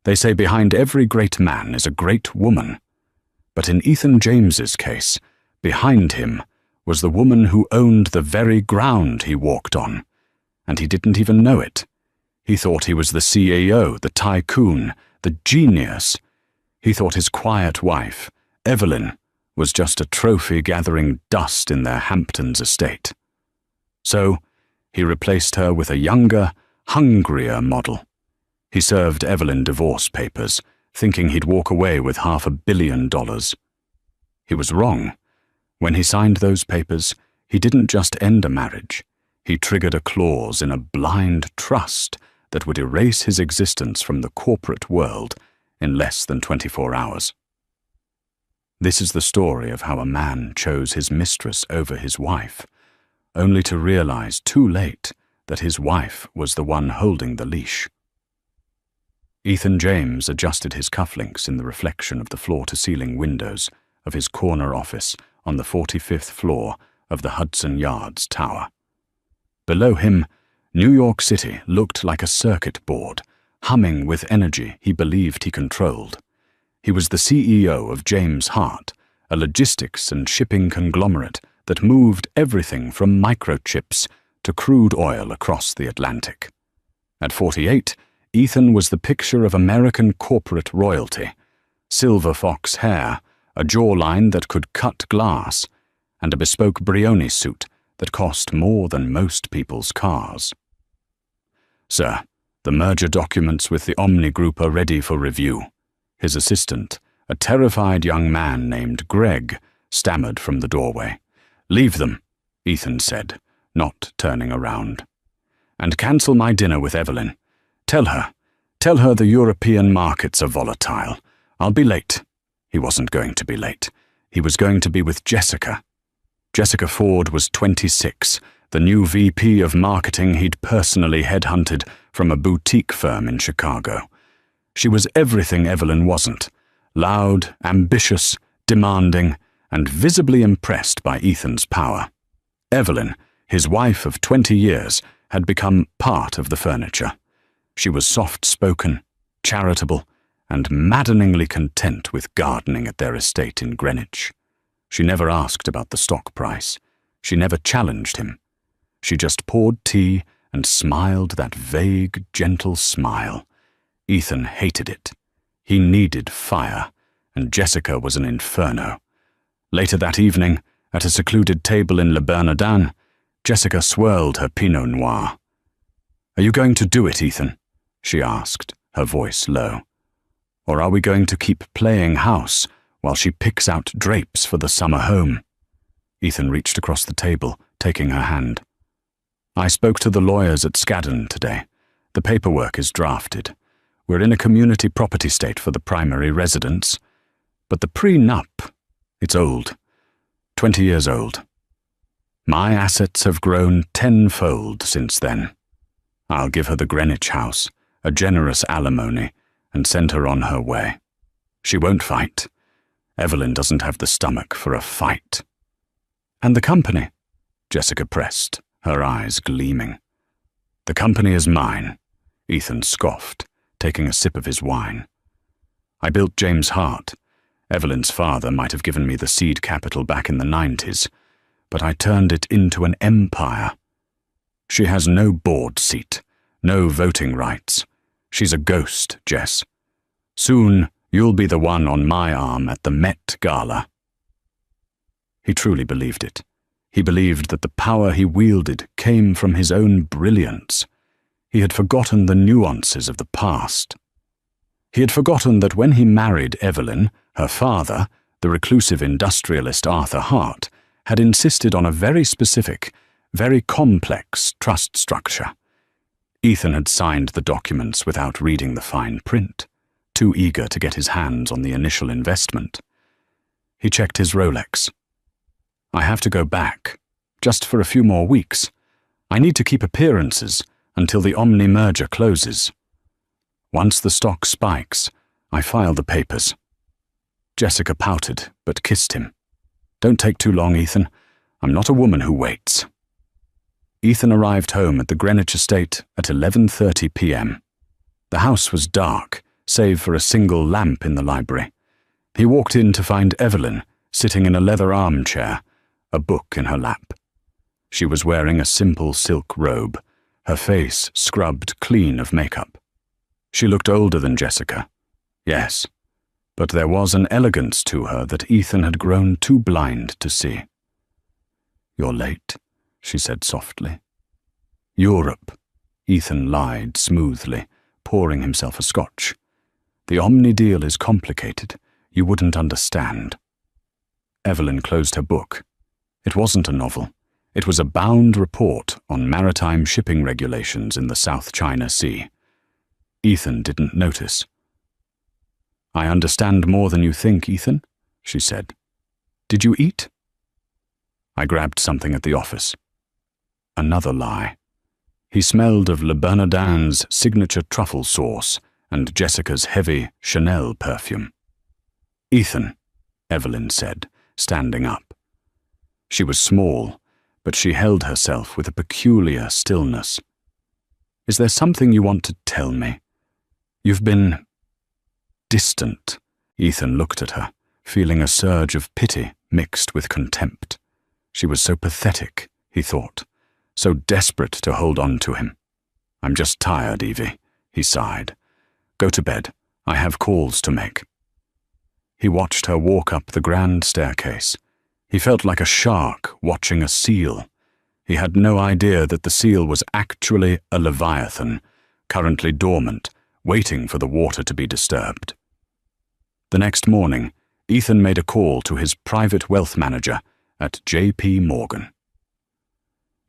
They say behind every great man is a great woman. But in Ethan James's case, behind him was the woman who owned the very ground he walked on, and he didn't even know it. He thought he was the CEO, the tycoon, the genius. He thought his quiet wife, Evelyn, was just a trophy gathering dust in their Hamptons estate. So he replaced her with a younger, hungrier model. He served Evelyn divorce papers, thinking he'd walk away with $500 million. He was wrong. When he signed those papers, he didn't just end a marriage. He triggered a clause in a blind trust that would erase his existence from the corporate world in less than 24 hours. This is the story of how a man chose his mistress over his wife, only to realize too late that his wife was the one holding the leash. Ethan James adjusted his cufflinks in the reflection of the floor-to-ceiling windows of his corner office on the 45th floor of the Hudson Yards Tower. Below him, New York City looked like a circuit board, humming with energy he believed he controlled. He was the CEO of James Hart, a logistics and shipping conglomerate that moved everything from microchips to crude oil across the Atlantic. At 48, Ethan was the picture of American corporate royalty: silver fox hair, a jawline that could cut glass, and a bespoke Brioni suit that cost more than most people's cars. "Sir, the merger documents with the Omni Group are ready for review." His assistant, a terrified young man named Greg, stammered from the doorway. "Leave them," Ethan said, not turning around. "And cancel my dinner with Evelyn. Tell her the European markets are volatile. I'll be late." He wasn't going to be late. He was going to be with Jessica. Jessica Ford was 26, the new VP of marketing he'd personally headhunted from a boutique firm in Chicago. She was everything Evelyn wasn't: loud, ambitious, demanding, and visibly impressed by Ethan's power. Evelyn, his wife of 20 years, had become part of the furniture. She was soft-spoken, charitable, and maddeningly content with gardening at their estate in Greenwich. She never asked about the stock price. She never challenged him. She just poured tea and smiled that vague, gentle smile. Ethan hated it. He needed fire, and Jessica was an inferno. Later that evening, at a secluded table in Le Bernardin, Jessica swirled her Pinot Noir. "Are you going to do it, Ethan?" she asked, her voice low. "Or are we going to keep playing house while she picks out drapes for the summer home?" Ethan reached across the table, taking her hand. "I spoke to the lawyers at Skadden today. The paperwork is drafted. We're in a community property state for the primary residence. But the prenup, it's old. 20 years old. My assets have grown tenfold since then. I'll give her the Greenwich house, a generous alimony, and send her on her way. She won't fight. Evelyn doesn't have the stomach for a fight." "And the company?" Jessica pressed, her eyes gleaming. "The company is mine," Ethan scoffed, taking a sip of his wine. "I built James Hart. Evelyn's father might have given me the seed capital back in the 90s, but I turned it into an empire. She has no board seat, no voting rights. She's a ghost, Jess. Soon you'll be the one on my arm at the Met Gala." He truly believed it. He believed that the power he wielded came from his own brilliance. He had forgotten the nuances of the past. He had forgotten that when he married Evelyn, her father, the reclusive industrialist Arthur Hart, had insisted on a very specific, very complex trust structure. Ethan had signed the documents without reading the fine print, too eager to get his hands on the initial investment. He checked his Rolex. "I have to go back, just for a few more weeks. I need to keep appearances until the Omni merger closes. Once the stock spikes, I file the papers." Jessica pouted, but kissed him. "Don't take too long, Ethan. I'm not a woman who waits." Ethan arrived home at the Greenwich estate at 11:30 p.m. The house was dark, save for a single lamp in the library. He walked in to find Evelyn sitting in a leather armchair, a book in her lap. She was wearing a simple silk robe, her face scrubbed clean of makeup. She looked older than Jessica, yes, but there was an elegance to her that Ethan had grown too blind to see. "You're late," she said softly. "Europe," Ethan lied smoothly, pouring himself a scotch. "The Omni deal is complicated. You wouldn't understand." Evelyn closed her book. It wasn't a novel. It was a bound report on maritime shipping regulations in the South China Sea. Ethan didn't notice. "I understand more than you think, Ethan," she said. "Did you eat?" "I grabbed something at the office." Another lie. He smelled of Le Bernardin's signature truffle sauce and Jessica's heavy Chanel perfume. "Ethan," Evelyn said, standing up. She was small, but she held herself with a peculiar stillness. "Is there something you want to tell me? You've been distant." Ethan looked at her, feeling a surge of pity mixed with contempt. She was so pathetic, he thought, so desperate to hold on to him. "I'm just tired, Evie," he sighed. "Go to bed. I have calls to make." He watched her walk up the grand staircase. He felt like a shark watching a seal. He had no idea that the seal was actually a leviathan, currently dormant, waiting for the water to be disturbed. The next morning, Ethan made a call to his private wealth manager at J.P. Morgan.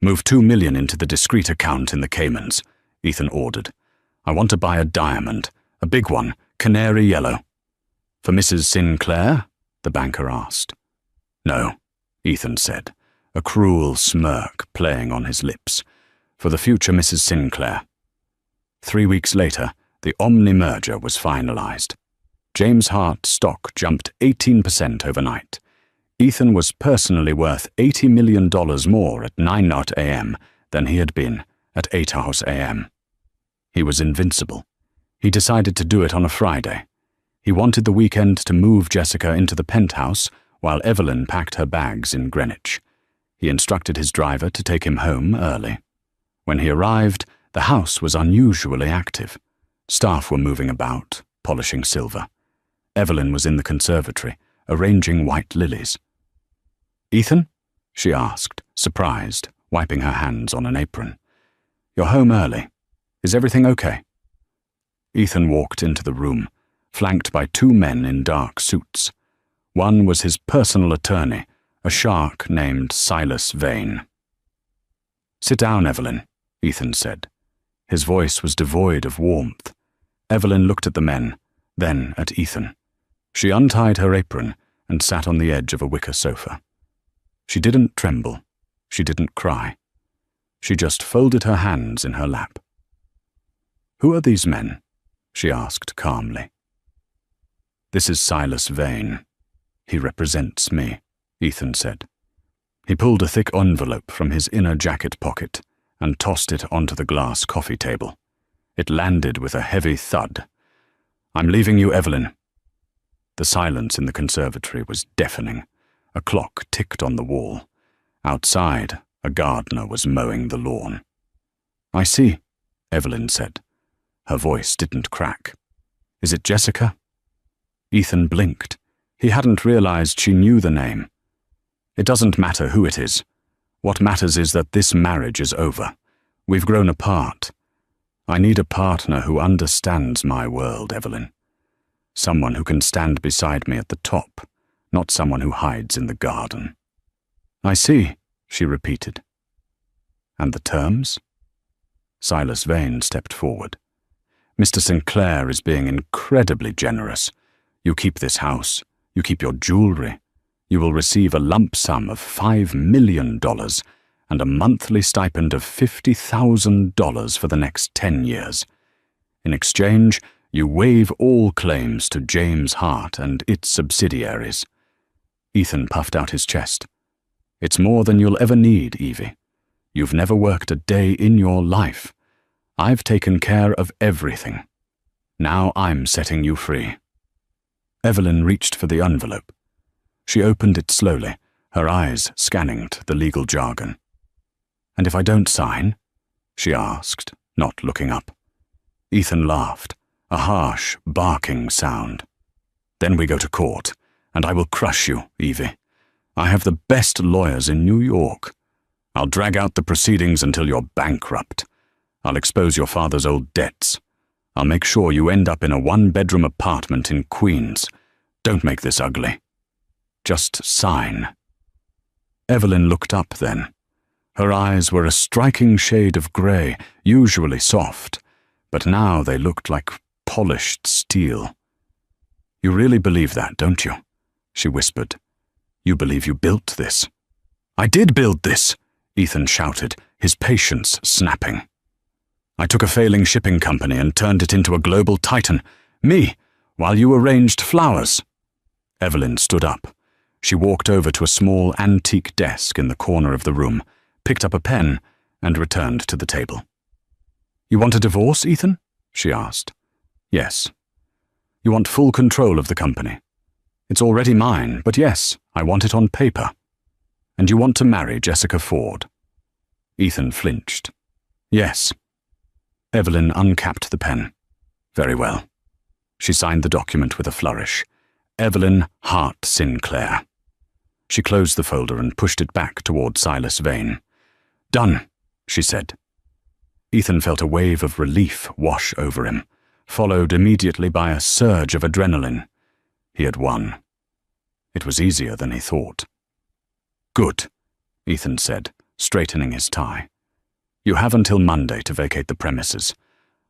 "Move $2 million into the discrete account in the Caymans," Ethan ordered. "I want to buy a diamond, a big one, canary yellow." "For Mrs. Sinclair?" the banker asked. "No," Ethan said, a cruel smirk playing on his lips. "For the future Mrs. Sinclair." 3 weeks later, the Omni merger was finalized. James Hart's stock jumped 18% overnight. Ethan was personally worth $80 million more at 9:00 a.m. than he had been at 8:00 a.m. He was invincible. He decided to do it on a Friday. He wanted the weekend to move Jessica into the penthouse while Evelyn packed her bags in Greenwich. He instructed his driver to take him home early. When he arrived, the house was unusually active. Staff were moving about, polishing silver. Evelyn was in the conservatory, arranging white lilies. "Ethan?" she asked, surprised, wiping her hands on an apron. "You're home early. Is everything okay?" Ethan walked into the room, flanked by 2 men in dark suits. One was his personal attorney, a shark named Silas Vane. "Sit down, Evelyn," Ethan said. His voice was devoid of warmth. Evelyn looked at the men, then at Ethan. She untied her apron and sat on the edge of a wicker sofa. She didn't tremble. She didn't cry. She just folded her hands in her lap. "Who are these men?" she asked calmly. "This is Silas Vane. He represents me," Ethan said. He pulled a thick envelope from his inner jacket pocket and tossed it onto the glass coffee table. It landed with a heavy thud. "I'm leaving you, Evelyn." The silence in the conservatory was deafening. A clock ticked on the wall. Outside, a gardener was mowing the lawn. "I see," Evelyn said. Her voice didn't crack. "Is it Jessica?" Ethan blinked. He hadn't realized she knew the name. "It doesn't matter who it is. What matters is that this marriage is over. We've grown apart. I need a partner who understands my world, Evelyn. Someone who can stand beside me at the top, not someone who hides in the garden." "I see," she repeated. "And the terms?" Silas Vane stepped forward. "Mr. Sinclair is being incredibly generous. You keep this house. You keep your jewelry. You will receive a lump sum of $5 million and a monthly stipend of $50,000 for the next 10 years. In exchange, you waive all claims to James Hart and its subsidiaries." Ethan puffed out his chest. "It's more than you'll ever need, Evie. You've never worked a day in your life. I've taken care of everything." Now I'm setting you free." Evelyn reached for the envelope. She opened it slowly, her eyes scanning the legal jargon. "And if I don't sign?" she asked, not looking up. Ethan laughed, a harsh, barking sound. "Then we go to court, and I will crush you, Evie. I have the best lawyers in New York. I'll drag out the proceedings until you're bankrupt. I'll expose your father's old debts. I'll make sure you end up in a one-bedroom apartment in Queens. Don't make this ugly. Just sign." Evelyn looked up then. Her eyes were a striking shade of grey, usually soft, but now they looked like polished steel. "You really believe that, don't you?" she whispered. "You believe you built this?" "I did build this," Ethan shouted, his patience snapping. "I took a failing shipping company and turned it into a global titan. Me, while you arranged flowers." Evelyn stood up. She walked over to a small antique desk in the corner of the room, picked up a pen, and returned to the table. "You want a divorce, Ethan?" she asked. "Yes." "You want full control of the company?" "It's already mine, but yes, I want it on paper." "And you want to marry Jessica Ford?" Ethan flinched. "Yes." Evelyn uncapped the pen. "Very well." She signed the document with a flourish. Evelyn Hart Sinclair. She closed the folder and pushed it back toward Silas Vane. "Done," she said. Ethan felt a wave of relief wash over him, followed immediately by a surge of adrenaline. He had won. It was easier than he thought. "Good," Ethan said, straightening his tie. "You have until Monday to vacate the premises.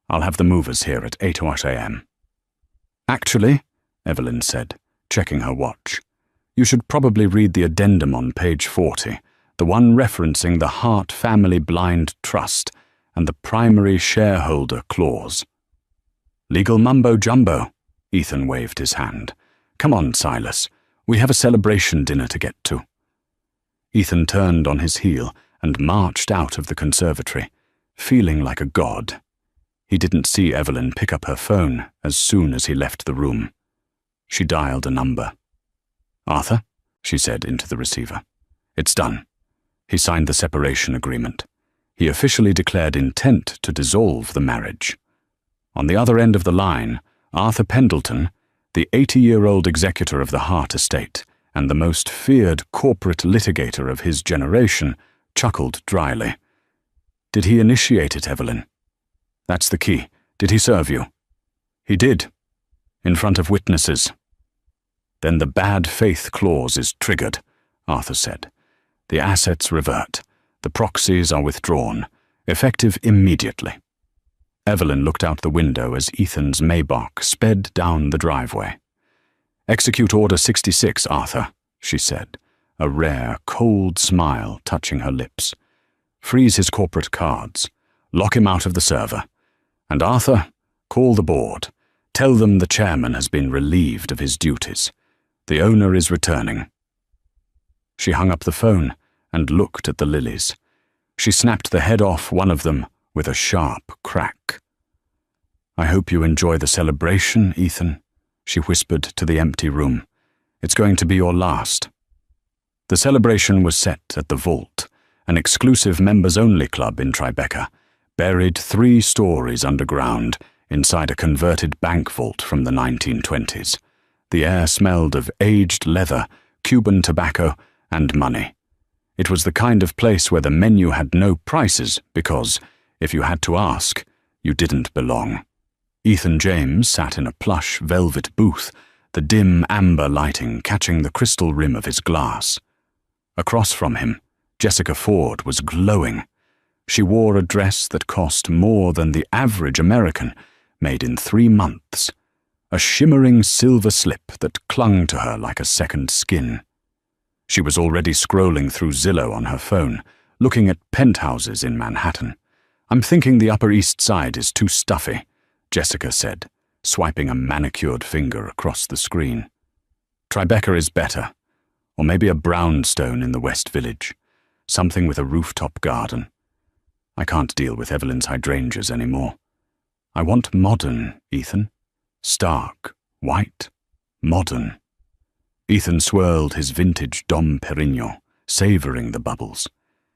I'll have the movers here at 8 a.m. "Actually," Evelyn said, checking her watch, "you should probably read the addendum on page 40, the one referencing the Hart Family Blind Trust and the primary shareholder clause." "Legal mumbo-jumbo," Ethan waved his hand. "Come on, Silas. We have a celebration dinner to get to." Ethan turned on his heel and marched out of the conservatory, feeling like a god. He didn't see Evelyn pick up her phone as soon as he left the room. She dialed a number. "Arthur," she said into the receiver. "It's done." He signed the separation agreement. He officially declared intent to dissolve the marriage. On the other end of the line, Arthur Pendleton, the 80-year-old executor of the Hart estate and the most feared corporate litigator of his generation, chuckled dryly. "Did he initiate it, Evelyn?" "That's the key. Did he serve you?" "He did. In front of witnesses." "Then the bad faith clause is triggered," Arthur said. "The assets revert. The proxies are withdrawn, effective immediately." Evelyn looked out the window as Ethan's Maybach sped down the driveway. "Execute Order 66, Arthur," she said, a rare, cold smile touching her lips. "Freeze his corporate cards. Lock him out of the server. And Arthur, call the board. Tell them the chairman has been relieved of his duties. The owner is returning." She hung up the phone and looked at the lilies. She snapped the head off one of them with a sharp crack. "I hope you enjoy the celebration, Ethan," she whispered to the empty room. "It's going to be your last." The celebration was set at the Vault, an exclusive members-only club in Tribeca, buried 3 stories underground inside a converted bank vault from the 1920s. The air smelled of aged leather, Cuban tobacco, and money. It was the kind of place where the menu had no prices because, if you had to ask, you didn't belong. Ethan James sat in a plush velvet booth, the dim amber lighting catching the crystal rim of his glass. Across from him, Jessica Ford was glowing. She wore a dress that cost more than the average American, made in 3 months. A shimmering silver slip that clung to her like a second skin. She was already scrolling through Zillow on her phone, looking at penthouses in Manhattan. "I'm thinking the Upper East Side is too stuffy," Jessica said, swiping a manicured finger across the screen. "Tribeca is better, or maybe a brownstone in the West Village, something with a rooftop garden. I can't deal with Evelyn's hydrangeas anymore. I want modern, Ethan." Stark, white, modern. Ethan swirled his vintage Dom Perignon, savouring the bubbles.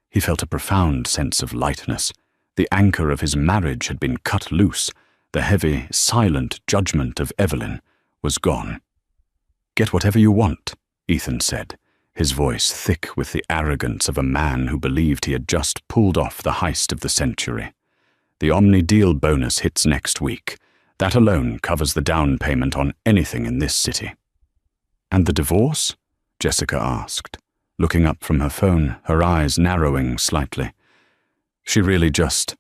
He felt a profound sense of lightness. The anchor of his marriage had been cut loose. The heavy, silent judgment of Evelyn was gone. "Get whatever you want," Ethan said, his voice thick with the arrogance of a man who believed he had just pulled off the heist of the century. "The Omni-deal bonus hits next week. That alone covers the down payment on anything in this city." "And the divorce?" Jessica asked, looking up from her phone, her eyes narrowing slightly. "She really just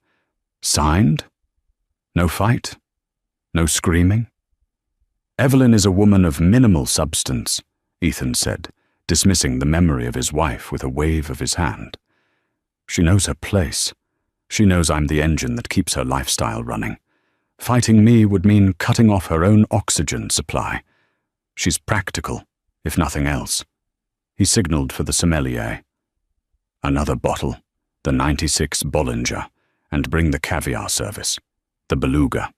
signed? No fight? No screaming?" "Evelyn is a woman of minimal substance," Ethan said, dismissing the memory of his wife with a wave of his hand. "She knows her place. She knows I'm the engine that keeps her lifestyle running. Fighting me would mean cutting off her own oxygen supply. She's practical, if nothing else." He signaled for the sommelier. "Another bottle, the 96 Bollinger, and bring the caviar service, the beluga."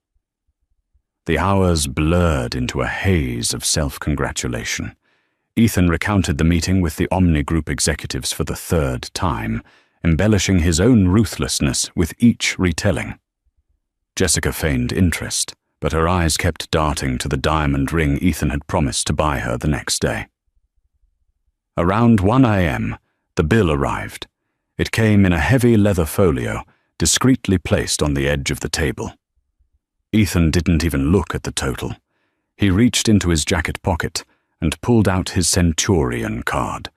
The hours blurred into a haze of self-congratulation. Ethan recounted the meeting with the Omni Group executives for the third time, embellishing his own ruthlessness with each retelling. Jessica feigned interest, but her eyes kept darting to the diamond ring Ethan had promised to buy her the next day. Around 1 a.m., the bill arrived. It came in a heavy leather folio, discreetly placed on the edge of the table. Ethan didn't even look at the total. He reached into his jacket pocket and pulled out his Centurion card,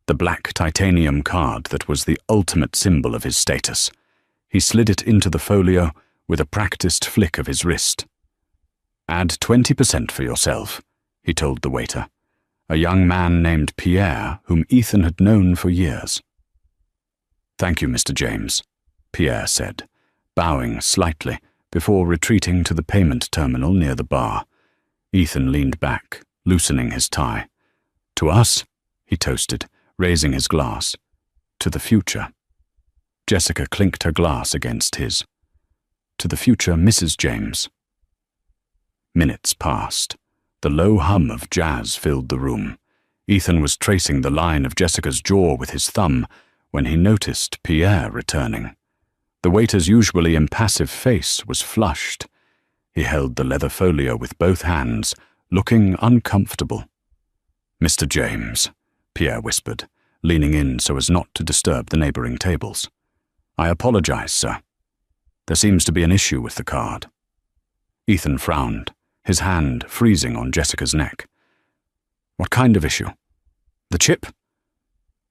the black titanium card that was the ultimate symbol of his status. He slid it into the folio with a practiced flick of his wrist. "Add 20% for yourself," he told the waiter, a young man named Pierre whom Ethan had known for years. "Thank you, Mr. James," Pierre said, bowing slightly before retreating to the payment terminal near the bar. Ethan leaned back, loosening his tie. "To us," he toasted, raising his glass. "To the future." Jessica clinked her glass against his. "To the future, Mrs. James." Minutes passed. The low hum of jazz filled the room. Ethan was tracing the line of Jessica's jaw with his thumb when he noticed Pierre returning. The waiter's usually impassive face was flushed. He held the leather folio with both hands, looking uncomfortable. "Mr. James," Pierre whispered, leaning in so as not to disturb the neighboring tables. "I apologize, sir. There seems to be an issue with the card." Ethan frowned, his hand freezing on Jessica's neck. "What kind of issue? The chip?"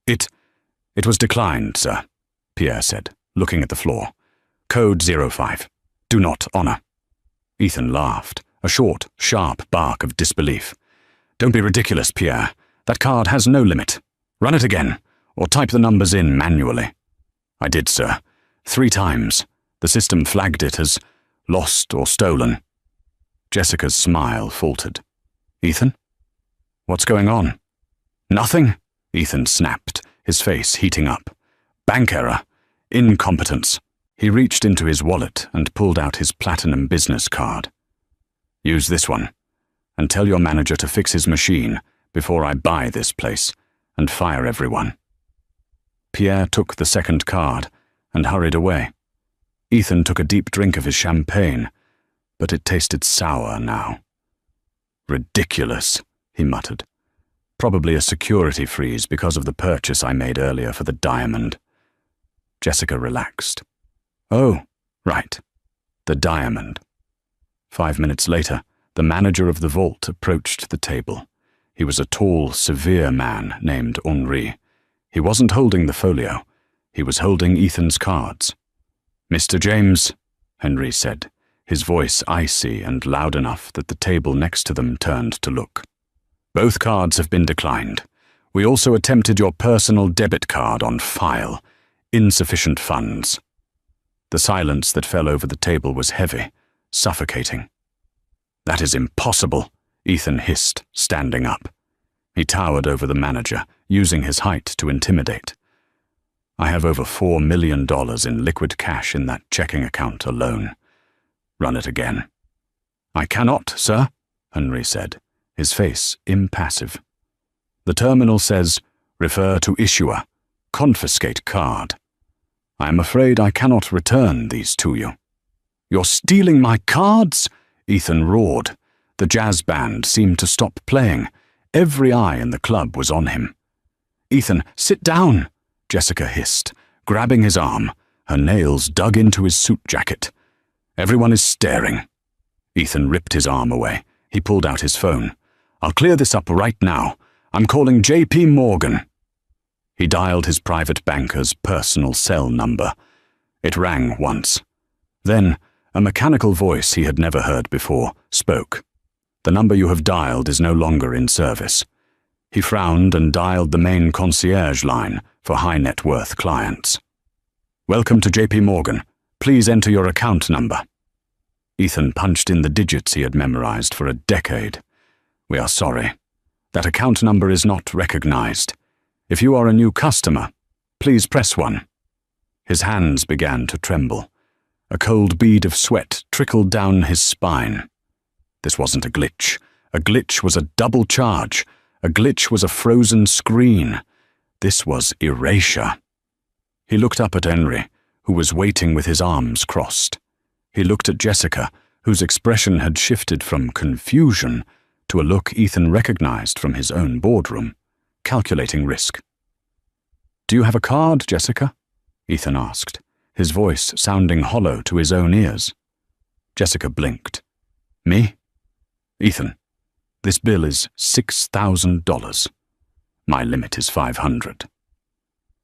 It was declined, sir," Pierre said, looking at the floor. "Code 05. Do not honor." Ethan laughed, a short, sharp bark of disbelief. "Don't be ridiculous, Pierre. That card has no limit. Run it again, or type the numbers in manually." "I did, sir. 3 times. The system flagged it as lost or stolen." Jessica's smile faltered. "Ethan? What's going on?" "Nothing," Ethan snapped, his face heating up. "Bank error. Incompetence." He reached into his wallet and pulled out his platinum business card. "Use this one, and tell your manager to fix his machine before I buy this place and fire everyone." Pierre took the second card and hurried away. Ethan took a deep drink of his champagne, but it tasted sour now. "Ridiculous," he muttered. "Probably a security freeze because of the purchase I made earlier for the diamond." Jessica relaxed. "Oh, right. The diamond." 5 minutes later, the manager of the vault approached the table. He was a tall, severe man named Henri. He wasn't holding the folio. He was holding Ethan's cards. "Mr. James," Henri said, his voice icy and loud enough that the table next to them turned to look. "Both cards have been declined. We also attempted your personal debit card on file. Insufficient funds." The silence that fell over the table was heavy, suffocating. "That is impossible," Ethan hissed, standing up. He towered over the manager, using his height to intimidate. "I have over $4 million in liquid cash in that checking account alone. Run it again." "I cannot, sir," Henry said, his face impassive. "The terminal says, 'Refer to issuer. Confiscate card.' I am afraid I cannot return these to you." "You're stealing my cards?" Ethan roared. The jazz band seemed to stop playing. Every eye in the club was on him. "Ethan, sit down," Jessica hissed, grabbing his arm, her nails dug into his suit jacket. "Everyone is staring." Ethan ripped his arm away. He pulled out his phone. "I'll clear this up right now. I'm calling J.P. Morgan." He dialed his private banker's personal cell number. It rang once. Then, a mechanical voice he had never heard before spoke. "The number you have dialed is no longer in service." He frowned and dialed the main concierge line for high-net-worth clients. "Welcome to J.P. Morgan. Please enter your account number." Ethan punched in the digits he had memorized for a decade. "We are sorry. That account number is not recognized. If you are a new customer, please press 1. His hands began to tremble. A cold bead of sweat trickled down his spine. This wasn't a glitch. A glitch was a double charge. A glitch was a frozen screen. This was erasure. He looked up at Henry, who was waiting with his arms crossed. He looked at Jessica, whose expression had shifted from confusion to a look Ethan recognized from his own boardroom, calculating risk. "Do you have a card, Jessica?" Ethan asked, his voice sounding hollow to his own ears. Jessica blinked. "Me?" "Ethan, this bill is $6,000. My limit is $500.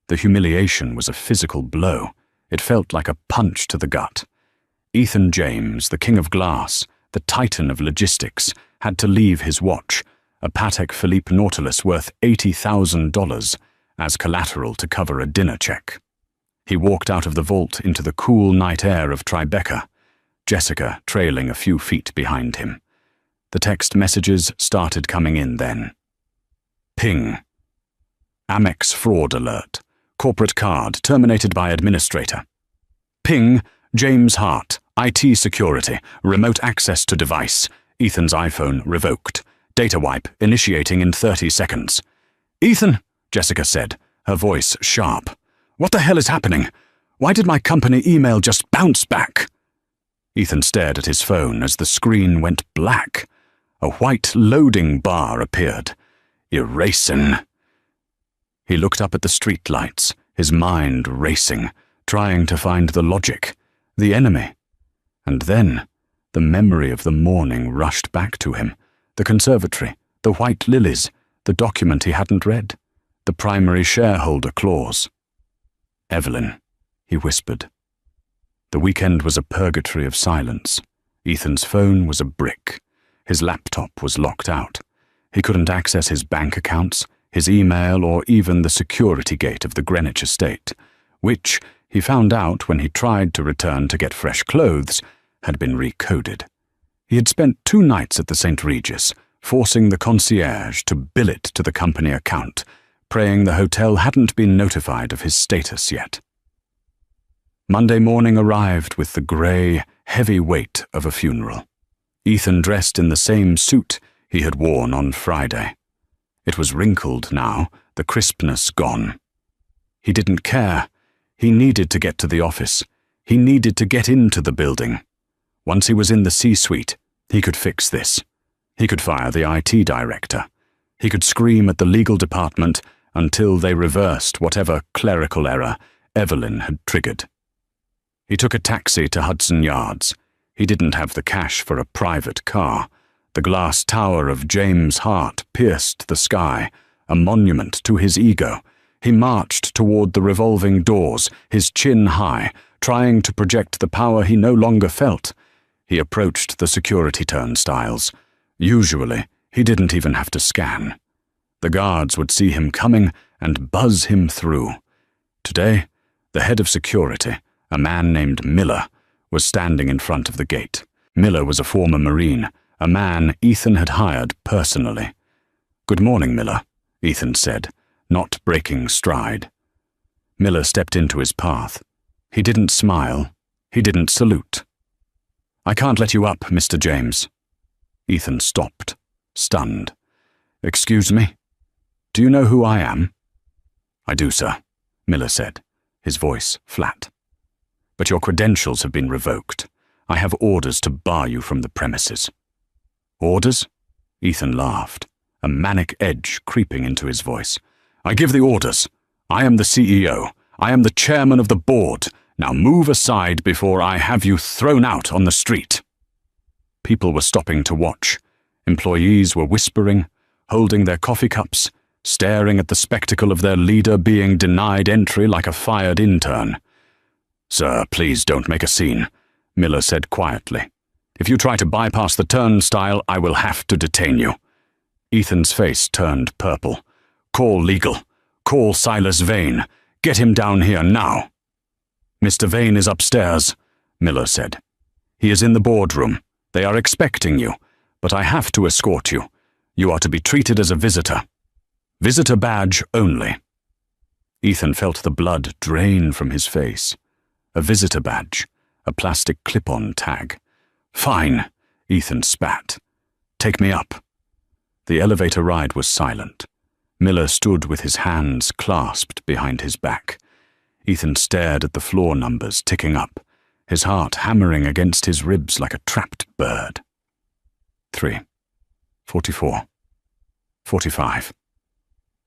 The humiliation was a physical blow. It felt like a punch to the gut. Ethan James, the king of glass, the titan of logistics, had to leave his watch, a Patek Philippe Nautilus worth $80,000, as collateral to cover a dinner check. He walked out of the vault into the cool night air of Tribeca, Jessica trailing a few feet behind him. The text messages started coming in then. Ping. Amex fraud alert. Corporate card terminated by administrator. Ping. James Hart. IT security. Remote access to device. Ethan's iPhone revoked. Data wipe initiating in 30 seconds. "Ethan," Jessica said, her voice sharp. "What the hell is happening? Why did my company email just bounce back?" Ethan stared at his phone as the screen went black. A white loading bar appeared. Erasing. He looked up at the street lights, his mind racing, trying to find the logic, the enemy. And then, the memory of the morning rushed back to him. The conservatory, the white lilies, the document he hadn't read, the primary shareholder clause. "Evelyn," he whispered. The weekend was a purgatory of silence. Ethan's phone was a brick. His laptop was locked out. He couldn't access his bank accounts, his email, or even the security gate of the Greenwich estate, which, he found out when he tried to return to get fresh clothes, had been recoded. He had spent 2 nights at the St. Regis, forcing the concierge to bill it to the company account, praying the hotel hadn't been notified of his status yet. Monday morning arrived with the grey, heavy weight of a funeral. Ethan dressed in the same suit he had worn on Friday. It was wrinkled now, the crispness gone. He didn't care. He needed to get to the office. He needed to get into the building. Once he was in the C-suite, he could fix this. He could fire the IT director. He could scream at the legal department until they reversed whatever clerical error Evelyn had triggered. He took a taxi to Hudson Yards. He didn't have the cash for a private car. The glass tower of James Hart pierced the sky, a monument to his ego. He marched toward the revolving doors, his chin high, trying to project the power he no longer felt. He approached the security turnstiles. Usually, he didn't even have to scan. The guards would see him coming and buzz him through. Today, the head of security, a man named Miller, was standing in front of the gate. Miller was a former Marine, a man Ethan had hired personally. "Good morning, Miller," Ethan said, not breaking stride. Miller stepped into his path. He didn't smile. He didn't salute. "I can't let you up, Mr. James," Ethan stopped, stunned. "Excuse me? Do you know who I am?" "I do, sir," Miller said, his voice flat. "But your credentials have been revoked. I have orders to bar you from the premises." "Orders?" Ethan laughed, a manic edge creeping into his voice. "I give the orders. I am the CEO. I am the chairman of the board. Now move aside before I have you thrown out on the street." People were stopping to watch. Employees were whispering, holding their coffee cups, staring at the spectacle of their leader being denied entry like a fired intern. "Sir, please don't make a scene," Miller said quietly. "If you try to bypass the turnstile, I will have to detain you." Ethan's face turned purple. "Call legal. Call Silas Vane. Get him down here now." "Mr. Vane is upstairs," Miller said. "He is in the boardroom. They are expecting you, but I have to escort you. You are to be treated as a visitor. Visitor badge only." Ethan felt the blood drain from his face. A visitor badge, a plastic clip-on tag. "Fine," Ethan spat. "Take me up." The elevator ride was silent. Miller stood with his hands clasped behind his back. Ethan stared at the floor numbers ticking up, his heart hammering against his ribs like a trapped bird. 3, 44, 45.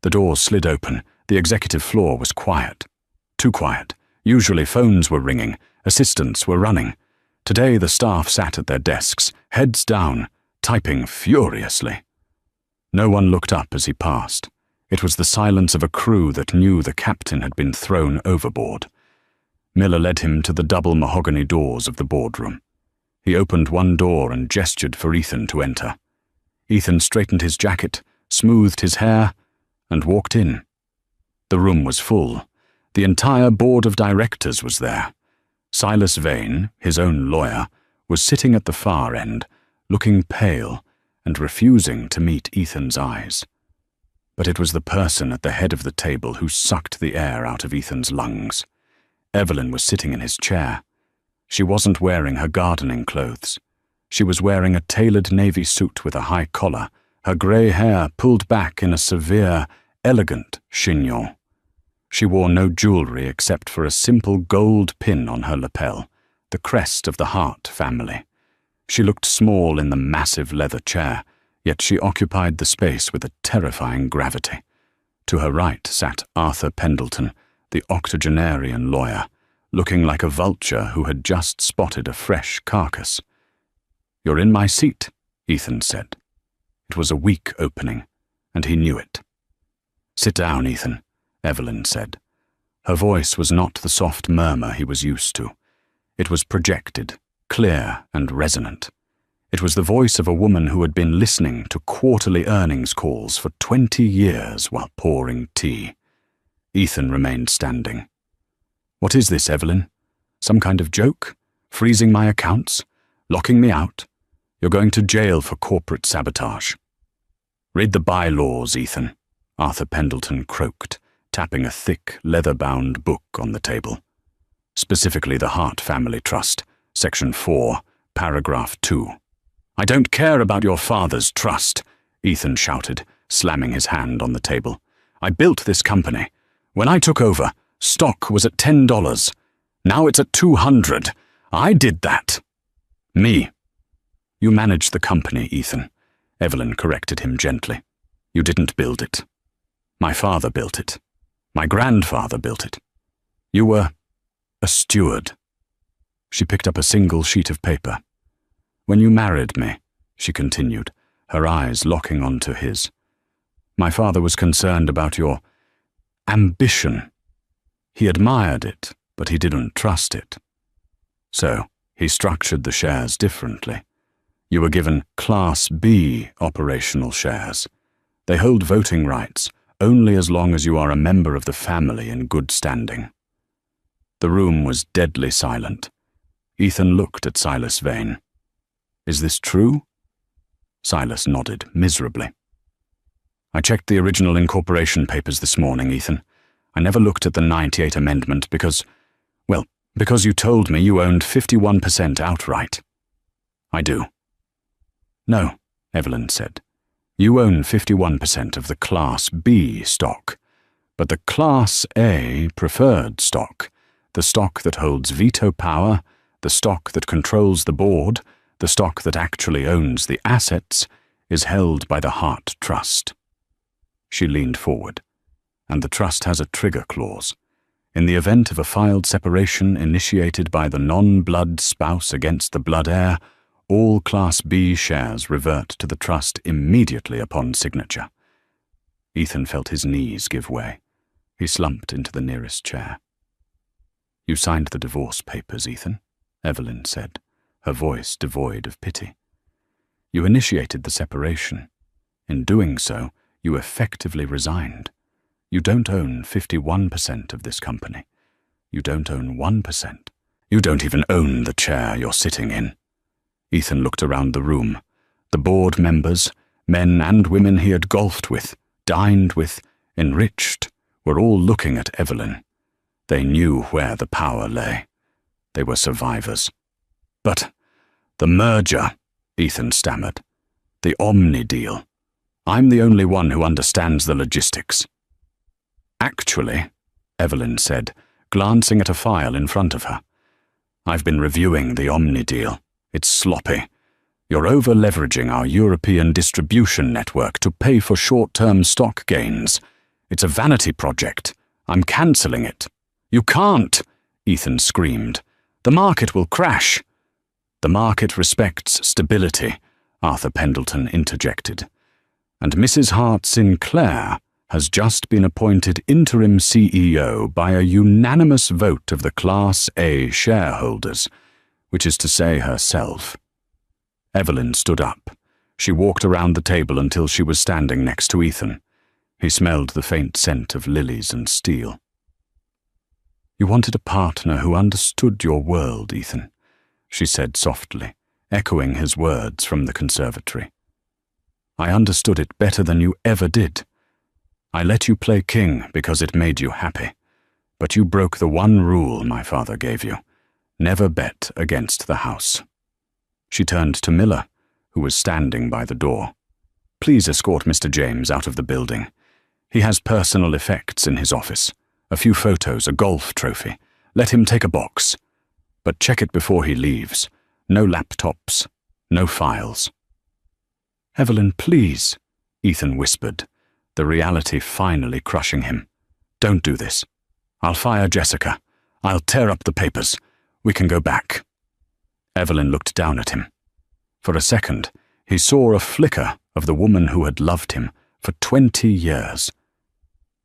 The doors slid open. The executive floor was quiet. Too quiet. Usually phones were ringing, assistants were running. Today the staff sat at their desks, heads down, typing furiously. No one looked up as he passed. It was the silence of a crew that knew the captain had been thrown overboard. Miller led him to the double mahogany doors of the boardroom. He opened one door and gestured for Ethan to enter. Ethan straightened his jacket, smoothed his hair, and walked in. The room was full. The entire board of directors was there. Silas Vane, his own lawyer, was sitting at the far end, looking pale and refusing to meet Ethan's eyes. But it was the person at the head of the table who sucked the air out of Ethan's lungs. Evelyn was sitting in his chair. She wasn't wearing her gardening clothes. She was wearing a tailored navy suit with a high collar, her grey hair pulled back in a severe, elegant chignon. She wore no jewellery except for a simple gold pin on her lapel, the crest of the Hart family. She looked small in the massive leather chair, yet she occupied the space with a terrifying gravity. To her right sat Arthur Pendleton, the octogenarian lawyer, looking like a vulture who had just spotted a fresh carcass. "You're in my seat," Ethan said. It was a weak opening, and he knew it. "Sit down, Ethan," Evelyn said. Her voice was not the soft murmur he was used to. It was projected, clear and resonant. It was the voice of a woman who had been listening to quarterly earnings calls for 20 years while pouring tea. Ethan remained standing. "What is this, Evelyn? Some kind of joke? Freezing my accounts? Locking me out? You're going to jail for corporate sabotage." "Read the bylaws, Ethan," Arthur Pendleton croaked, tapping a thick, leather-bound book on the table. "Specifically the Hart Family Trust, Section 4, Paragraph 2. "I don't care about your father's trust," Ethan shouted, slamming his hand on the table. "I built this company. When I took over, stock was at $10. Now it's at $200. I did that." "Me." "You managed the company, Ethan," Evelyn corrected him gently. "You didn't build it. My father built it. My grandfather built it. You were a steward." She picked up a single sheet of paper. "When you married me," she continued, her eyes locking onto his, "my father was concerned about your ambition. He admired it, but he didn't trust it. So he structured the shares differently. You were given Class B operational shares. They hold voting rights only as long as you are a member of the family in good standing." The room was deadly silent. Ethan looked at Silas Vane. "Is this true?" Silas nodded miserably. "I checked the original incorporation papers this morning, Ethan. I never looked at the 98 amendment because you told me you owned 51% outright." "I do." "No, Evelyn said. You own 51% of the Class B stock, but the Class A preferred stock, the stock that holds veto power, the stock that controls the board, the stock that actually owns the assets, is held by the Hart Trust. She leaned forward. And the trust has a trigger clause. In the event of a filed separation initiated by the non-blood spouse against the blood heir, all Class B shares revert to the trust immediately upon signature. Ethan felt his knees give way. He slumped into the nearest chair. You signed the divorce papers, Ethan, Evelyn said, her voice devoid of pity. You initiated the separation. In doing so, you effectively resigned. You don't own 51% of this company. You don't own 1%. You don't even own the chair you're sitting in. Ethan looked around the room. The board members, men and women he had golfed with, dined with, enriched, were all looking at Evelyn. They knew where the power lay. They were survivors. But the merger, Ethan stammered. The Omni deal. I'm the only one who understands the logistics. Actually, Evelyn said, glancing at a file in front of her. I've been reviewing the Omni deal. It's sloppy. You're over-leveraging our European distribution network to pay for short-term stock gains. It's a vanity project. I'm cancelling it. You can't, Ethan screamed. The market will crash. The market respects stability, Arthur Pendleton interjected. And Mrs. Hart Sinclair has just been appointed interim CEO by a unanimous vote of the Class A shareholders, which is to say herself. Evelyn stood up. She walked around the table until she was standing next to Ethan. He smelled the faint scent of lilies and steel. You wanted a partner who understood your world, Ethan, she said softly, echoing his words from the conservatory. I understood it better than you ever did. I let you play king because it made you happy, but you broke the one rule my father gave you. Never bet against the house. She turned to Miller, who was standing by the door. Please escort Mr. James out of the building. He has personal effects in his office. A few photos, a golf trophy. Let him take a box. But check it before he leaves. No laptops. No files. Evelyn, please, Ethan whispered, the reality finally crushing him. Don't do this. I'll fire Jessica. I'll tear up the papers. We can go back. Evelyn looked down at him. For a second, he saw a flicker of the woman who had loved him for 20 years.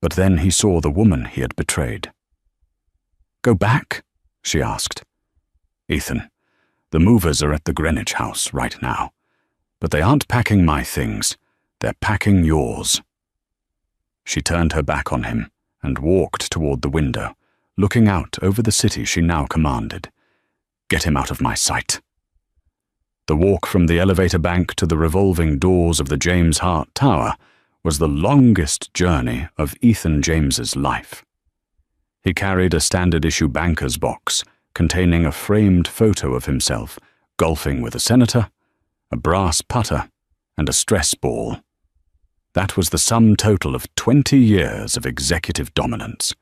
But then he saw the woman he had betrayed. Go back? She asked. Ethan, the movers are at the Greenwich house right now. But they aren't packing my things. They're packing yours. She turned her back on him and walked toward the window, looking out over the city she now commanded. Get him out of my sight. The walk from the elevator bank to the revolving doors of the James Hart Tower was the longest journey of Ethan James's life. He carried a standard-issue banker's box containing a framed photo of himself golfing with a senator, a brass putter, and a stress ball. That was the sum total of 20 years of executive dominance.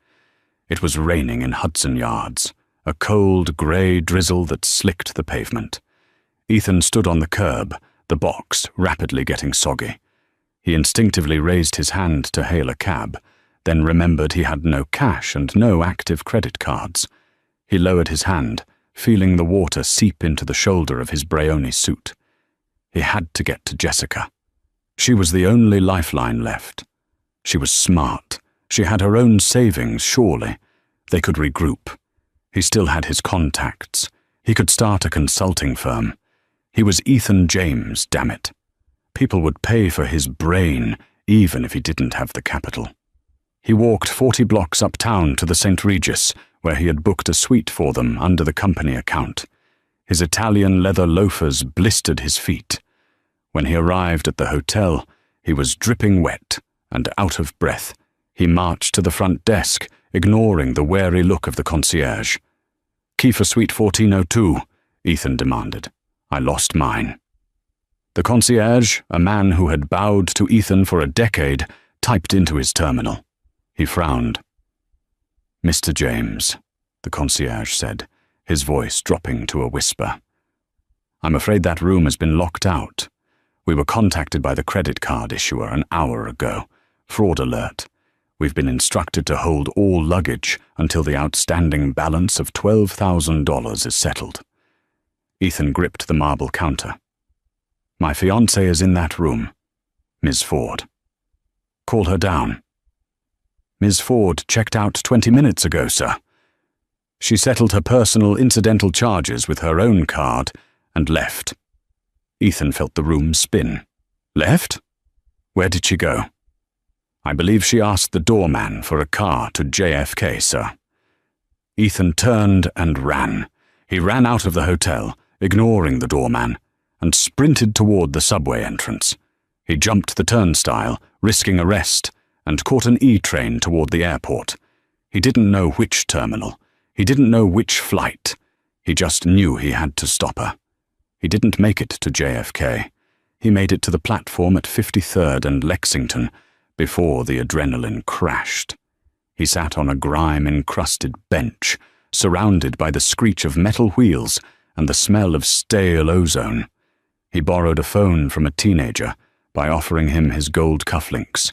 It was raining in Hudson Yards, a cold grey drizzle that slicked the pavement. Ethan stood on the curb, the box rapidly getting soggy. He instinctively raised his hand to hail a cab, then remembered he had no cash and no active credit cards. He lowered his hand, feeling the water seep into the shoulder of his Brioni suit. He had to get to Jessica. She was the only lifeline left. She was smart. She had her own savings, surely. They could regroup. He still had his contacts. He could start a consulting firm. He was Ethan James, damn it. People would pay for his brain, even if he didn't have the capital. He walked 40 blocks uptown to the St. Regis, where he had booked a suite for them under the company account. His Italian leather loafers blistered his feet. When he arrived at the hotel, he was dripping wet and out of breath. He marched to the front desk, ignoring the wary look of the concierge. Key for suite 1402, Ethan demanded. I lost mine. The concierge, a man who had bowed to Ethan for a decade, typed into his terminal. He frowned. "Mr. James," the concierge said, his voice dropping to a whisper. "I'm afraid that room has been locked out. We were contacted by the credit card issuer an hour ago. Fraud alert. We've been instructed to hold all luggage until the outstanding balance of $12,000 is settled." Ethan gripped the marble counter. "My fiancée is in that room. Ms. Ford." "Call her down." "Ms. Ford checked out 20 minutes ago, sir. She settled her personal incidental charges with her own card and left." Ethan felt the room spin. "Left? Where did she go?" "I believe she asked the doorman for a car to JFK, sir." Ethan turned and ran. He ran out of the hotel, ignoring the doorman, and sprinted toward the subway entrance. He jumped the turnstile, risking arrest, and caught an E-train toward the airport. He didn't know which terminal. He didn't know which flight. He just knew he had to stop her. He didn't make it to JFK. He made it to the platform at 53rd and Lexington before the adrenaline crashed. He sat on a grime-encrusted bench, surrounded by the screech of metal wheels and the smell of stale ozone. He borrowed a phone from a teenager by offering him his gold cufflinks.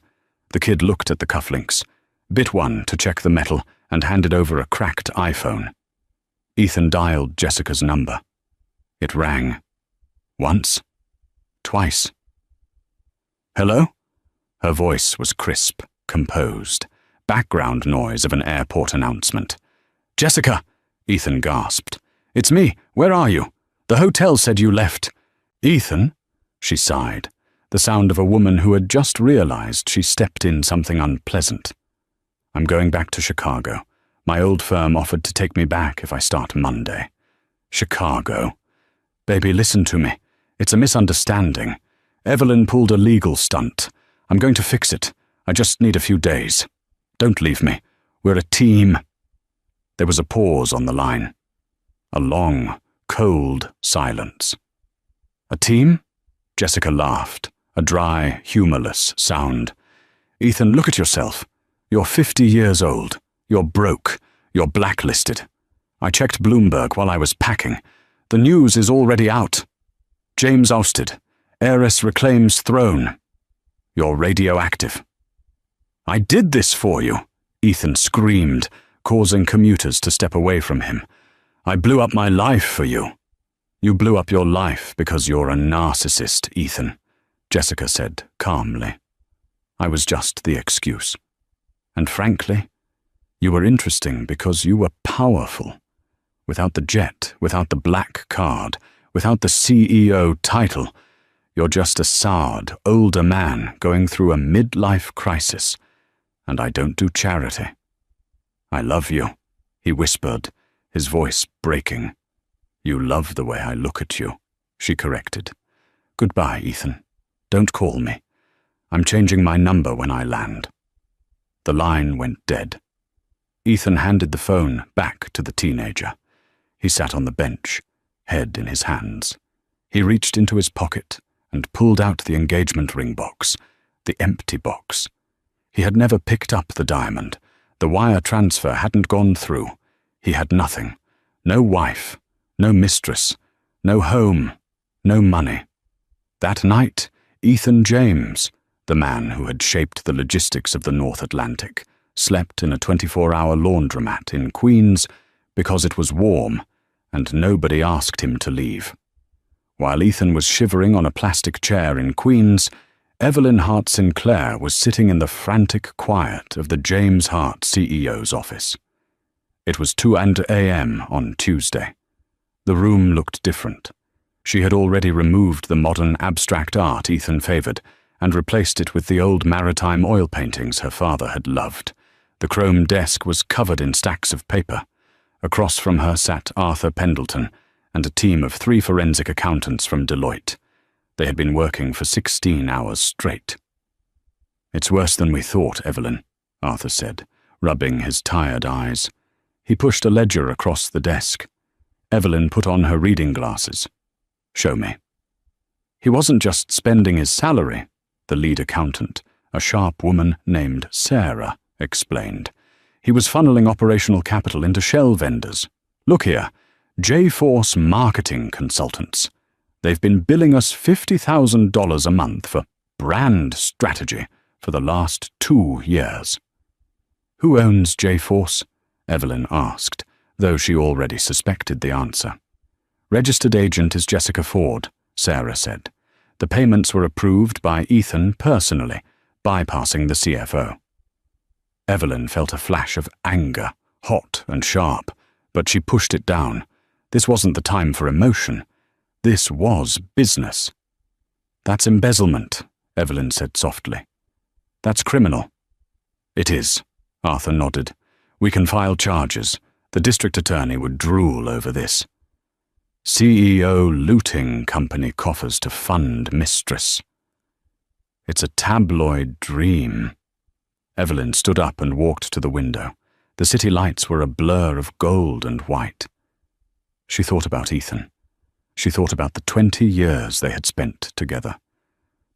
The kid looked at the cufflinks, bit one to check the metal, and handed over a cracked iPhone. Ethan dialed Jessica's number. It rang. Once. Twice. "Hello?" Her voice was crisp, composed, background noise of an airport announcement. "Jessica!" Ethan gasped. "It's me. Where are you? The hotel said you left." "Ethan?" She sighed, the sound of a woman who had just realized she stepped in something unpleasant. "I'm going back to Chicago. My old firm offered to take me back if I start Monday." "Chicago?" "Baby, listen to me. It's a misunderstanding. Evelyn pulled a legal stunt. I'm going to fix it. I just need a few days. Don't leave me. We're a team." There was a pause on the line. A long, cold silence. "A team?" Jessica laughed, a dry, humorless sound. "Ethan, look at yourself. You're 50 years old. You're broke. You're blacklisted. I checked Bloomberg while I was packing. The news is already out. James ousted. Heiress reclaims throne. You're radioactive." "I did this for you," Ethan screamed, causing commuters to step away from him. "I blew up my life for you." "You blew up your life because you're a narcissist, Ethan," Jessica said calmly. "I was just the excuse. And frankly, you were interesting because you were powerful. Without the jet, without the black card, without the CEO title, you're just a soured, older man going through a midlife crisis. And I don't do charity." "I love you," he whispered, his voice breaking. "You love the way I look at you," she corrected. "Goodbye, Ethan. Don't call me. I'm changing my number when I land." The line went dead. Ethan handed the phone back to the teenager. He sat on the bench, head in his hands. He reached into his pocket and pulled out the engagement ring box, the empty box. He had never picked up the diamond. The wire transfer hadn't gone through. He had nothing. No wife, no mistress, no home, no money. That night, Ethan James, the man who had shaped the logistics of the North Atlantic, slept in a 24-hour laundromat in Queens because it was warm and nobody asked him to leave. While Ethan was shivering on a plastic chair in Queens, Evelyn Hart Sinclair was sitting in the frantic quiet of the James Hart CEO's office. It was 2 a.m. on Tuesday. The room looked different. She had already removed the modern abstract art Ethan favored and replaced it with the old maritime oil paintings her father had loved. The chrome desk was covered in stacks of paper. Across from her sat Arthur Pendleton and a team of 3 forensic accountants from Deloitte. They had been working for 16 hours straight. "It's worse than we thought, Evelyn," Arthur said, rubbing his tired eyes. He pushed a ledger across the desk. Evelyn put on her reading glasses. "Show me." He wasn't just spending his salary, the lead accountant, a sharp woman named Sarah, explained. He was funneling operational capital into shell vendors. Look here, J-Force marketing consultants. They've been billing us $50,000 a month for brand strategy for the last 2 years. Who owns J-Force? Evelyn asked, though she already suspected the answer. Registered agent is Jessica Ford, Sarah said. The payments were approved by Ethan personally, bypassing the CFO. Evelyn felt a flash of anger, hot and sharp, but she pushed it down. This wasn't the time for emotion. This was business. That's embezzlement, Evelyn said softly. That's criminal. It is, Arthur nodded. We can file charges. The district attorney would drool over this. CEO looting company coffers to fund Mistress. It's a tabloid dream. Evelyn stood up and walked to the window. The city lights were a blur of gold and white. She thought about Ethan. She thought about the 20 years they had spent together.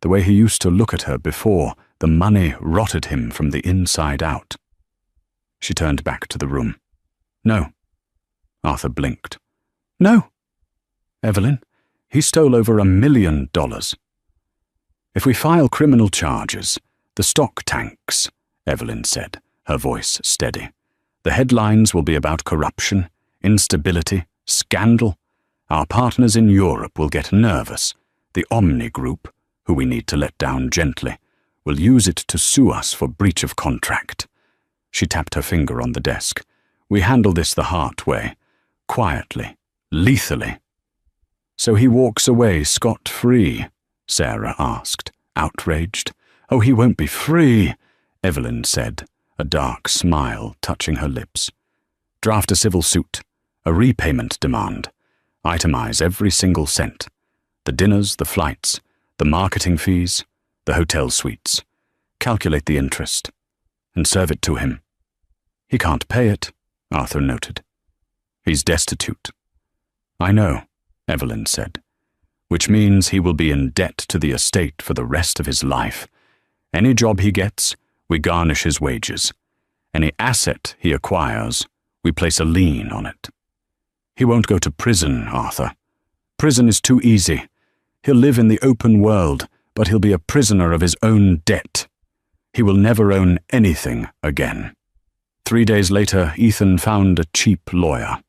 The way he used to look at her before the money rotted him from the inside out. She turned back to the room. No. Arthur blinked. No. Evelyn, he stole over $1 million. If we file criminal charges, the stock tanks, Evelyn said, her voice steady. The headlines will be about corruption, instability, scandal. Our partners in Europe will get nervous. The Omni Group, who we need to let down gently, will use it to sue us for breach of contract. She tapped her finger on the desk. We handle this the Hart way, quietly, lethally. So he walks away scot-free? Sarah asked, outraged. Oh, he won't be free, Evelyn said, a dark smile touching her lips. Draft a civil suit, a repayment demand. Itemize every single cent. The dinners, the flights, the marketing fees, the hotel suites. Calculate the interest, and serve it to him. He can't pay it, Arthur noted. He's destitute. I know, Evelyn said, which means he will be in debt to the estate for the rest of his life. Any job he gets, we garnish his wages. Any asset he acquires, we place a lien on it. He won't go to prison, Arthur. Prison is too easy. He'll live in the open world, but he'll be a prisoner of his own debt. He will never own anything again. 3 days later, Ethan found a cheap lawyer,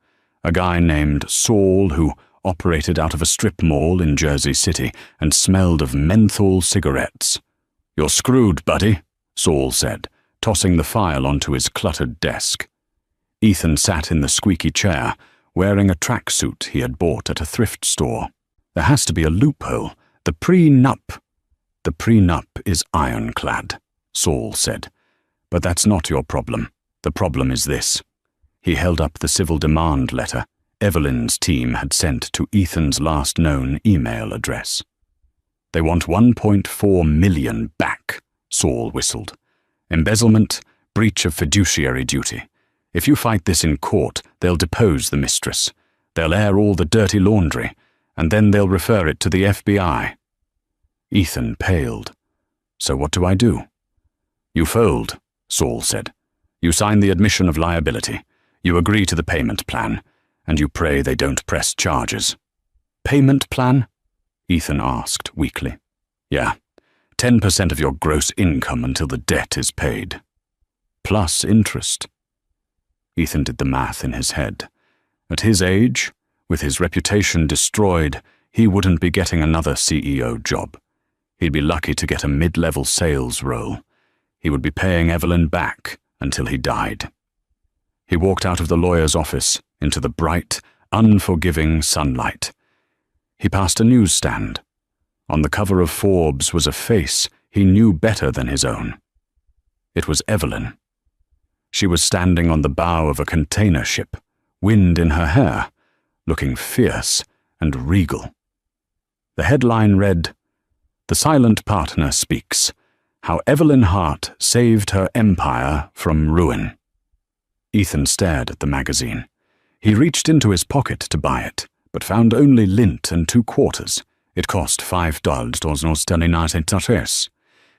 a guy named Saul who operated out of a strip mall in Jersey City and smelled of menthol cigarettes. You're screwed, buddy, Saul said, tossing the file onto his cluttered desk. Ethan sat in the squeaky chair, wearing a tracksuit he had bought at a thrift store. There has to be a loophole. The prenup. The prenup is ironclad, Saul said. But that's not your problem. The problem is this. He held up the civil demand letter Evelyn's team had sent to Ethan's last known email address. They want $1.4 million back, Saul whistled. Embezzlement, breach of fiduciary duty. If you fight this in court, they'll depose the mistress. They'll air all the dirty laundry, and then they'll refer it to the FBI. Ethan paled. So what do I do? You fold, Saul said. You sign the admission of liability. You agree to the payment plan, and you pray they don't press charges. Payment plan? Ethan asked weakly. Yeah, 10% of your gross income until the debt is paid. Plus interest. Ethan did the math in his head. At his age, with his reputation destroyed, he wouldn't be getting another CEO job. He'd be lucky to get a mid-level sales role. He would be paying Evelyn back until he died. He walked out of the lawyer's office into the bright, unforgiving sunlight. He passed a newsstand. On the cover of Forbes was a face he knew better than his own. It was Evelyn. She was standing on the bow of a container ship, wind in her hair, looking fierce and regal. The headline read, "The Silent Partner Speaks, How Evelyn Hart Saved Her Empire from Ruin." Ethan stared at the magazine. He reached into his pocket to buy it, but found only lint and 2 quarters. It cost $5.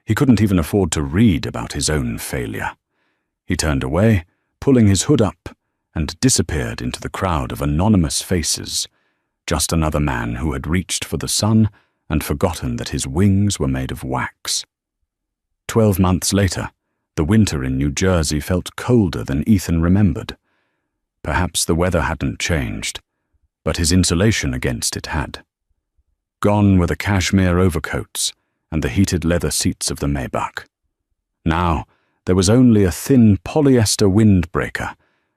He couldn't even afford to read about his own failure. He turned away, pulling his hood up, and disappeared into the crowd of anonymous faces, just another man who had reached for the sun and forgotten that his wings were made of wax. 12 months later, the winter in New Jersey felt colder than Ethan remembered. Perhaps the weather hadn't changed, but his insulation against it had. Gone were the cashmere overcoats and the heated leather seats of the Maybach. Now there was only a thin polyester windbreaker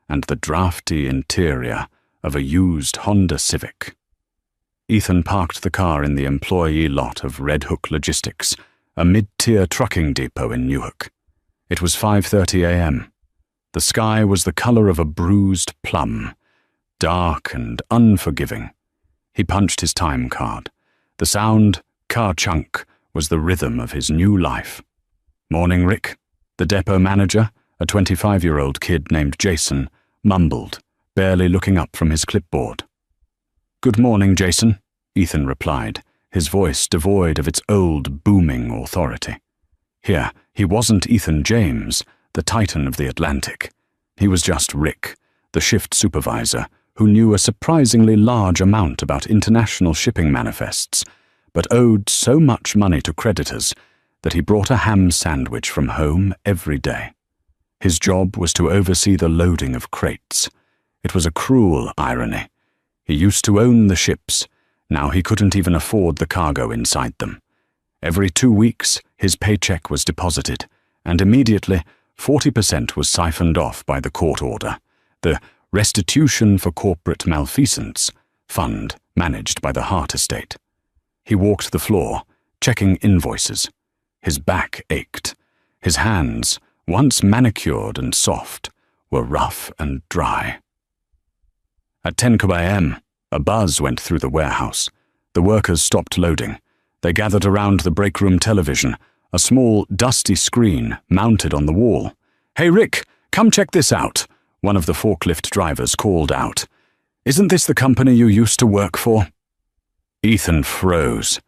and the drafty interior of a used Honda Civic. Ethan parked the car in the employee lot of Red Hook Logistics, a mid-tier trucking depot in Newark. It was 5:30 a.m. The sky was the color of a bruised plum, dark and unforgiving. He punched his time card. The sound, ka-chunk, was the rhythm of his new life. "Morning, Rick." The depot manager, a 25-year-old kid named Jason, mumbled, barely looking up from his clipboard. "Good morning, Jason," Ethan replied, his voice devoid of its old booming authority. Here, he wasn't Ethan James, the titan of the Atlantic. He was just Rick, the shift supervisor, who knew a surprisingly large amount about international shipping manifests, but owed so much money to creditors that he brought a ham sandwich from home every day. His job was to oversee the loading of crates. It was a cruel irony. He used to own the ships. Now he couldn't even afford the cargo inside them. Every 2 weeks, his paycheck was deposited, and immediately 40% was siphoned off by the court order, the Restitution for Corporate Malfeasance fund managed by the Hart estate. He walked the floor, checking invoices. His back ached. His hands, once manicured and soft, were rough and dry. At 10 a.m., a buzz went through the warehouse. The workers stopped loading. They gathered around the breakroom television, a small, dusty screen mounted on the wall. "Hey, Rick, come check this out," one of the forklift drivers called out. "Isn't this the company you used to work for?" Ethan froze.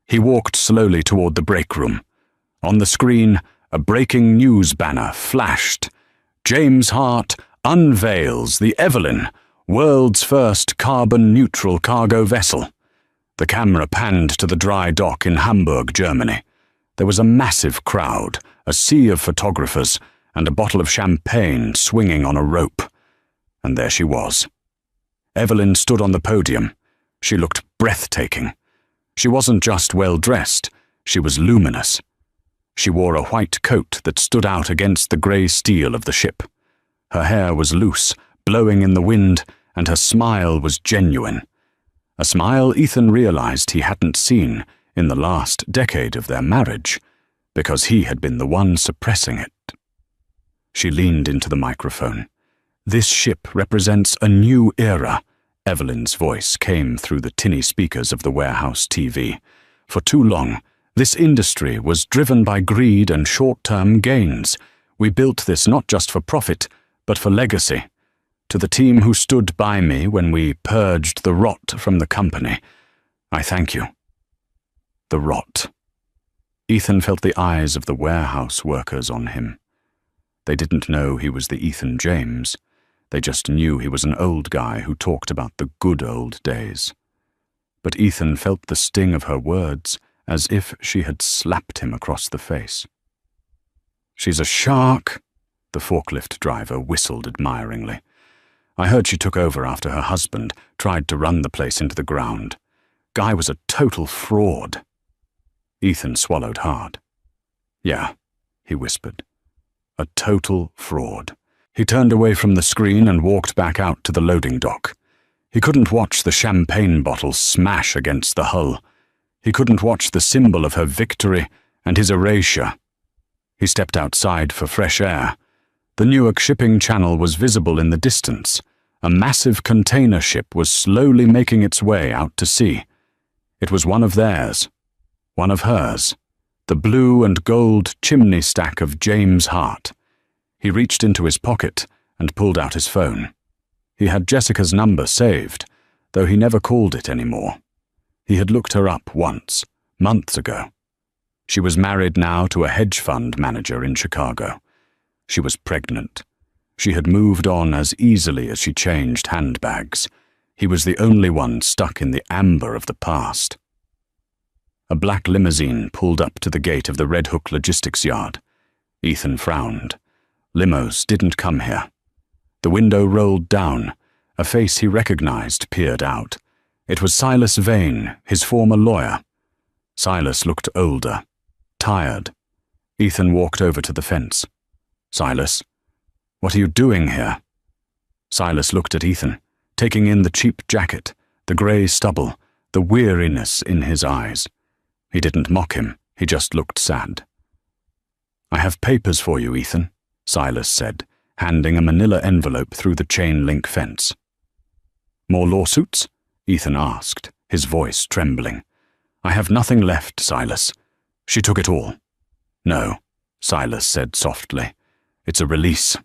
He walked slowly toward the breakroom. On the screen, a breaking news banner flashed. "James Hart unveils the Evelyn, world's first carbon-neutral cargo vessel." The camera panned to the dry dock in Hamburg, Germany. There was a massive crowd, a sea of photographers, and a bottle of champagne swinging on a rope. And there she was. Evelyn stood on the podium. She looked breathtaking. She wasn't just well-dressed, she was luminous. She wore a white coat that stood out against the grey steel of the ship. Her hair was loose, blowing in the wind, and her smile was genuine. A smile Ethan realized he hadn't seen in the last decade of their marriage, because he had been the one suppressing it. She leaned into the microphone. "This ship represents a new era," Evelyn's voice came through the tinny speakers of the warehouse TV. "For too long, this industry was driven by greed and short-term gains. We built this not just for profit, but for legacy. To the team who stood by me when we purged the rot from the company, I thank you." The rot. Ethan felt the eyes of the warehouse workers on him. They didn't know he was the Ethan James. They just knew he was an old guy who talked about the good old days. But Ethan felt the sting of her words as if she had slapped him across the face. "She's a shark," the forklift driver whistled admiringly. "I heard she took over after her husband tried to run the place into the ground. Guy was a total fraud." Ethan swallowed hard. "Yeah," he whispered. "A total fraud." He turned away from the screen and walked back out to the loading dock. He couldn't watch the champagne bottle smash against the hull. He couldn't watch the symbol of her victory and his erasure. He stepped outside for fresh air. The Newark shipping channel was visible in the distance. A massive container ship was slowly making its way out to sea. It was one of theirs, one of hers, the blue and gold chimney stack of James Hart. He reached into his pocket and pulled out his phone. He had Jessica's number saved, though he never called it anymore. He had looked her up once, months ago. She was married now to a hedge fund manager in Chicago. She was pregnant. She had moved on as easily as she changed handbags. He was the only one stuck in the amber of the past. A black limousine pulled up to the gate of the Red Hook logistics yard. Ethan frowned. Limos didn't come here. The window rolled down. A face he recognized peered out. It was Silas Vane, his former lawyer. Silas looked older, tired. Ethan walked over to the fence. "Silas, what are you doing here?" Silas looked at Ethan, taking in the cheap jacket, the grey stubble, the weariness in his eyes. He didn't mock him, he just looked sad. "I have papers for you, Ethan," Silas said, handing a manila envelope through the chain-link fence. "More lawsuits?" Ethan asked, his voice trembling. "I have nothing left, Silas. She took it all." "No," Silas said softly. "It's a release."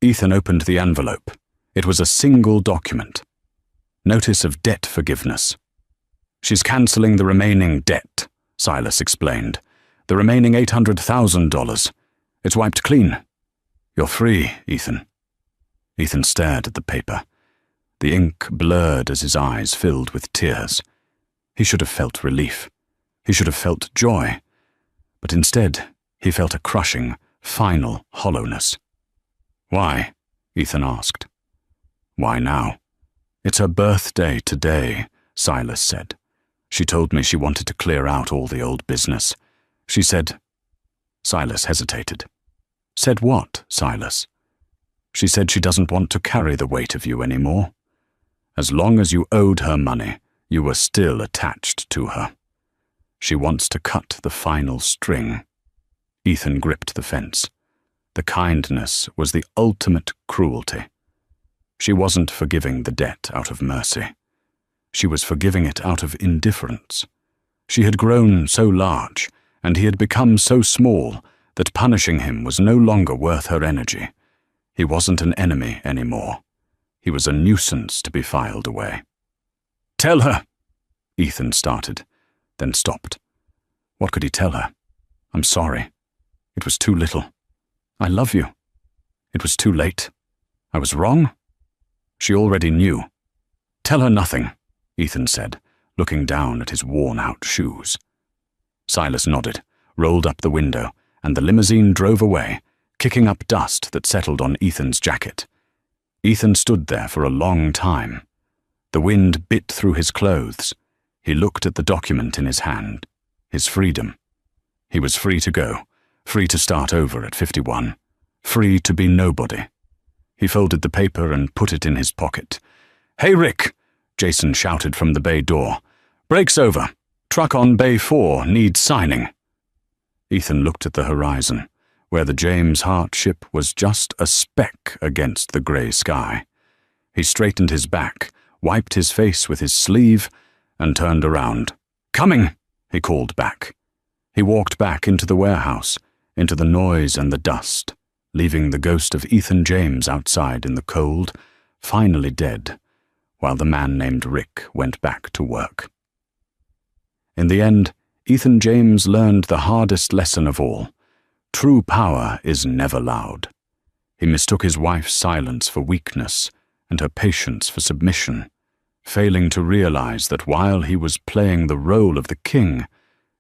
Ethan opened the envelope. It was a single document. Notice of debt forgiveness. "She's cancelling the remaining debt," Silas explained. "The remaining $800,000. It's wiped clean. You're free, Ethan." Ethan stared at the paper. The ink blurred as his eyes filled with tears. He should have felt relief. He should have felt joy. But instead, he felt a crushing, final hollowness. "Why?" Ethan asked. "Why now?" "It's her birthday today," Silas said. "She told me she wanted to clear out all the old business. She said—" Silas hesitated. "Said what, Silas?" "She said she doesn't want to carry the weight of you anymore. As long as you owed her money, you were still attached to her. She wants to cut the final string." Ethan gripped the fence. The kindness was the ultimate cruelty. She wasn't forgiving the debt out of mercy. She was forgiving it out of indifference. She had grown so large, and he had become so small, that punishing him was no longer worth her energy. He wasn't an enemy anymore. He was a nuisance to be filed away. "Tell her," Ethan started, then stopped. What could he tell her? "I'm sorry. It was too little. I love you. It was too late. I was wrong?" She already knew. "Tell her nothing," Ethan said, looking down at his worn-out shoes. Silas nodded, rolled up the window, and the limousine drove away, kicking up dust that settled on Ethan's jacket. Ethan stood there for a long time. The wind bit through his clothes. He looked at the document in his hand. His freedom. He was free to go, free to start over at 51, free to be nobody. He folded the paper and put it in his pocket. "Hey, Rick!" Jason shouted from the bay door. "Break's over. Truck on Bay 4 needs signing." Ethan looked at the horizon, where the James Hart ship was just a speck against the grey sky. He straightened his back, wiped his face with his sleeve, and turned around. "Coming!" he called back. He walked back into the warehouse, into the noise and the dust, leaving the ghost of Ethan James outside in the cold, finally dead, while the man named Rick went back to work. In the end, Ethan James learned the hardest lesson of all. True power is never loud. He mistook his wife's silence for weakness and her patience for submission, failing to realize that while he was playing the role of the king,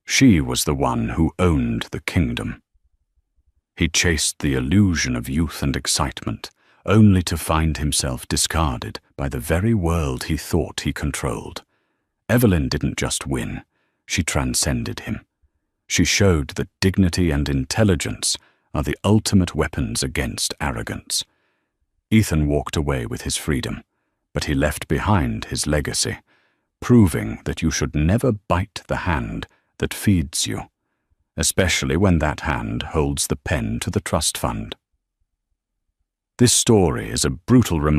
she was the one who owned the kingdom. He chased the illusion of youth and excitement, only to find himself discarded by the very world he thought he controlled. Evelyn didn't just win, she transcended him. She showed that dignity and intelligence are the ultimate weapons against arrogance. Ethan walked away with his freedom, but he left behind his legacy, proving that you should never bite the hand that feeds you, especially when that hand holds the pen to the trust fund. This story is a brutal reminder